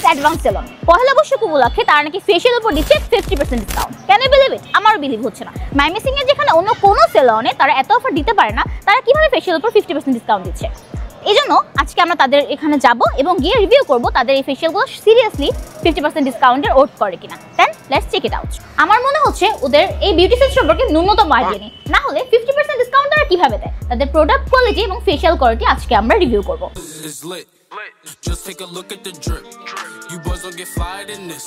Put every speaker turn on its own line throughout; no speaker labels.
Advance salon. Pohela Boishakh উপলক্ষে তারা নাকি ফেশিয়াল উপর দিচ্ছে 50% discount. Can you believe it? আমারও বিলিভ হচ্ছে না। মাইমিসিং এর যেখানে অন্য কোনো সেলনে তারা এত অফার দিতে পারে না, তারা কিভাবে ফেশিয়াল উপর 50% ডিসকাউন্ট দিচ্ছে? এই জন্য আজকে আমরা তাদের এখানে যাব এবং গিয়ে রিভিউ করব তাদের এই ফেশিয়ালগুলো সিরিয়াসলি 50% ডিসকাউন্টের ওট করে কিনা। Then let's check it out. আমার মনে হচ্ছে ওদের এই বিউটি সেন্স সম্পর্কে ন্যূনতম আইডিয়া নেই, না হলে 50% ডিসকাউন্ট তারা কিভাবে দেয়? তাদের প্রোডাক্ট কোয়ালিটি এবং ফেশিয়াল কোয়ালিটি আজকে আমরা রিভিউ করব।
Just take a look at the drip. You boys don't get fired in this.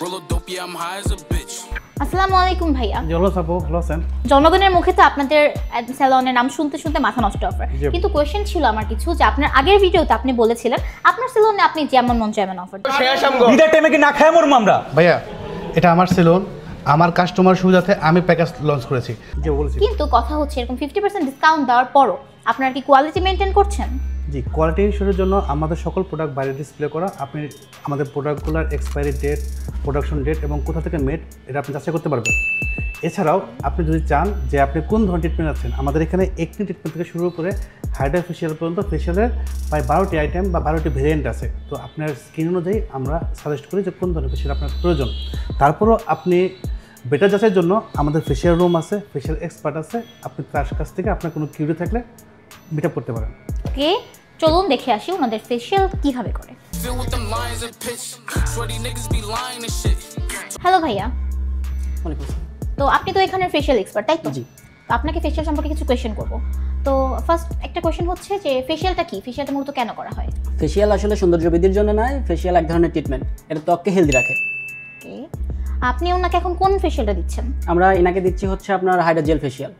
Roll a dope, yeah, I'm high as a bitch.
আসসালামু আলাইকুম ভাইয়া।
ভালো আপু, ভালো আছেন?
জনগণের মুখে তো আপনাদের সেলনের নাম শুনতে শুনতে মাথা নষ্ট অফার, কিন্তু কোয়েশ্চেন ছিল আমার কিছু যে আপনার আগের ভিডিওতে আপনি বলেছিলেন আপনার সেলনে আপনি যেমন মন যেমন অফার দেন।
ঈদের টাইমে কি না খায় মরম আমরা? ভাইয়া এটা আমার সেলন, আমার কাস্টমার সুবিধাতে আমি প্যাকেজ লঞ্চ করেছি। যে বলেছি, কিন্তু
কথা হচ্ছে এরকম 50% ডিসকাউন্ট দেওয়ার পরও আপনারা কি কোয়ালিটি মেইনটেইন করছেন?
জি, কোয়ালিটি ইস্যুর জন্য আমাদের সকল প্রোডাক্ট বাইরে ডিসপ্লে করা। আপনি আমাদের প্রোডাক্টগুলোর এক্সপায়ারি ডেট, প্রোডাকশন ডেট এবং কোথা থেকে মেড এটা আপনি যাচাই করতে পারবেন। এছাড়াও আপনি যদি চান যে আপনি কোন ধরনের ট্রিটমেন্ট আছেন, আমাদের এখানে একটি ট্রিটমেন্ট থেকে শুরু করে হাইড্রা ফেশিয়াল পর্যন্ত ফেশিয়ালের প্রায় 12টি আইটেম বা 12টি ভেরিয়েন্ট আছে। তো আপনার স্কিন অনুযায়ী আমরা সাজেস্ট করি যে কোন ধরনের ফেশিয়াল আপনার প্রয়োজন। তারপরও আপনি বেটার যাচাইয়ের জন্য আমাদের ফেশিয়াল রুম আছে, ফেশিয়াল এক্সপার্ট আছে, আপনি তার কাছ থেকে আপনার কোনো কিউরি থাকলে মিট আপ করতে পারেন।
ওকে, চলুন দেখে আসি ওনাদের ফেশিয়াল কিভাবে করে। হ্যালো ভাইয়া। তো আপনি তো এখানের ফেশিয়াল এক্সপার্ট, তাই তো? জি। তো আপনাকে ফেশিয়াল সম্পর্কে কিছু কোয়েশ্চেন করব। তো ফার্স্ট একটা কোয়েশ্চেন হচ্ছে যে ফেশিয়ালটা কি? ফেশিয়ালটা মূলত কেন করা হয়?
ফেশিয়াল আসলে সৌন্দর্য বৃদ্ধির জন্য নয়, ফেশিয়াল এক ধরনের ট্রিটমেন্ট, এটা ত্বককে হেলদি রাখে।
ওকে, আপনি ওনাকে এখন কোন ফেশিয়ালটা দিচ্ছেন?
আমরা এনাকে দিচ্ছি হচ্ছে আপনার হাইড্রা জেল ফেশিয়াল।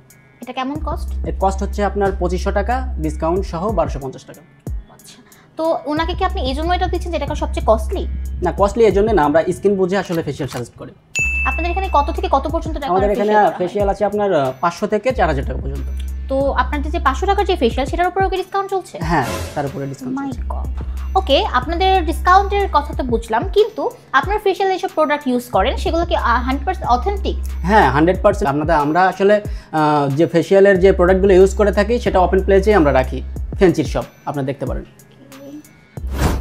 এটা কেমন কস্ট?
এর কস্ট হচ্ছে আপনার 2500 টাকা, ডিসকাউন্ট সহ 1250 টাকা।
আচ্ছা, তো ওনাকে কি আপনি এই জন্য এটা দিচ্ছেন যে এটা সবচেয়ে কস্টলি?
না, কস্টলি এই জন্য না, আমরা স্কিন বুঝে আসলে ফেশিয়াল সাজেস্ট করি।
আপনাদের এখানে কত থেকে কত পর্যন্ত টাকা?
আমাদের এখানে ফেশিয়াল আছে আপনার 500 থেকে 4000 টাকা পর্যন্ত।
তো আপনাদের যে 500 টাকার যে ফেশিয়াল সেটার উপরেও কি ডিসকাউন্ট চলছে?
হ্যাঁ, তার উপরে ডিসকাউন্ট।
মাই গড। ওকে, আপনাদের ডিসকাউন্টের কথা তো বুঝলাম, কিন্তু আপনার ফেশিয়াল যেসব প্রোডাক্ট ইউজ করেন সেগুলো কি 100% অথেন্টিক?
হ্যাঁ, 100%। আমরা আসলে যে ফেশিয়ালের যে প্রোডাক্টগুলো ইউজ করে থাকি সেটা ওপেন প্লেসেই আমরা রাখি, ফ্যান্সির শপ আপনারা দেখতে পারেন।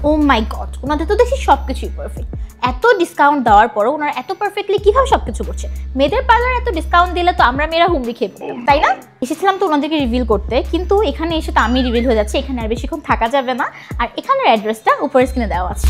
ও মাই গড, ওনাদের তো দেখি সব কিছুই পারফেক্ট। এত ডিসকাউন্ট দেওয়ার পরও ওনারা এত পারফেক্টলি কীভাবে সব কিছু করছে? মেয়েদের পার্লার এত ডিসকাউন্ট দিলে তো আমরা মেয়েরা হুমড়ি খেয়ে পড়তাম, তাই না? এসেছিলাম তো ওনাদেরকে রিভিল করতে, কিন্তু এখানে এসে তো আমি রিভিল হয়ে যাচ্ছে, এখানে আর বেশিক্ষণ থাকা যাবে না। আর এখানের অ্যাড্রেসটা উপরের স্ক্রিনে দেওয়া আছে।